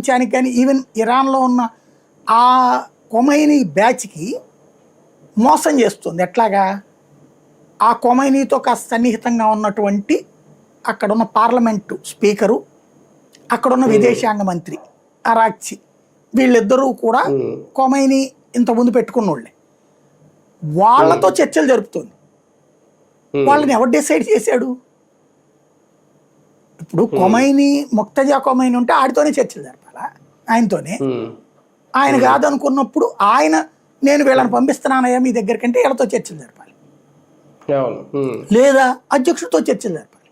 ప్రపంచానికి కానీ ఈవెన్ ఇరాన్లో ఉన్న ఆ కొమైనీ బ్యాచ్కి మోసం చేస్తుంది. ఎట్లాగా? ఆ కొమైనీతో కాస్త సన్నిహితంగా ఉన్నటువంటి అక్కడున్న పార్లమెంటు స్పీకరు, అక్కడున్న విదేశాంగ మంత్రి అరాక్చి, వీళ్ళిద్దరూ కూడా కొమైనీ ఇంతకుముందు పెట్టుకున్నోళ్ళే. వాళ్ళతో చర్చలు జరుపుతుంది. వాళ్ళని ఎవరు డిసైడ్ చేశాడు? ఇప్పుడు కొమైనీ, ముక్తజా కొమైనీ ఉంటే ఆడితోనే చర్చలు జరపాలా? ఆయనతోనే. ఆయన కాదనుకున్నప్పుడు ఆయన నేను వీళ్ళని పంపిస్తున్నానయ్యా మీ దగ్గరికంటే వీళ్ళతో చర్చలు జరపాలి, లేదా అధ్యక్షుడితో చర్చలు జరపాలి.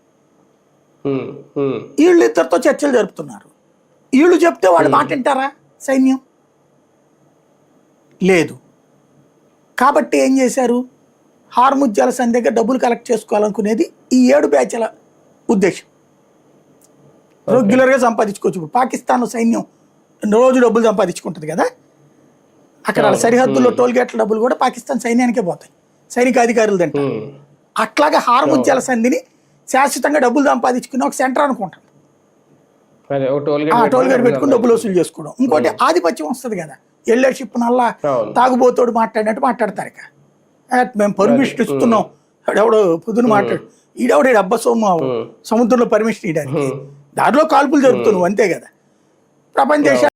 వీళ్ళు ఇద్దరితో చర్చలు జరుపుతున్నారు. వీళ్ళు చెప్తే వాళ్ళు మాట వింటారా సైన్యం? లేదు. కాబట్టి ఏం చేశారు? హార్ముజ్ జలసంధి దగ్గర డబ్బులు కలెక్ట్ చేసుకోవాలనుకునేది ఈ 7 బ్యాచ్ల ఉద్దేశం. రెగ్యులర్గా సంపాదించుకోవచ్చు. ఇప్పుడు పాకిస్తాన్ సైన్యం రోజు డబ్బులు సంపాదించుకుంటుంది కదా, అక్కడ సరిహద్దుల్లో టోల్ గేట్ల డబ్బులు కూడా పాకిస్తాన్ సైన్యానికే పోతాయి, సైనిక అధికారులు తింటారు. అట్లాగే హార్ముజ్ జలసంధిని శాశ్వతంగా డబ్బులు సంపాదించుకుని ఒక సెంటర్ అనుకుంటాం. టోల్ గేట్ పెట్టుకుని డబ్బులు వసూలు చేసుకోవడం. ఇంకోటి ఆధిపత్యం వస్తుంది కదా, వెళ్ళే షిప్ నల్లా తాగుబోతోడు మాట్లాడినట్టు మాట్లాడతారు. ఇక మేము పర్మిషన్ ఇస్తున్నాం, ఎవడో పొద్దున మాట్లాడు, ఈడెవడే అబ్బా సొమ్ము సముద్రంలో పర్మిషన్ ఇవ్వడానికి, దారిలో కాల్పులు జరుపుతున్నావు అంతే కదా. ప్రపంచ దేశాలు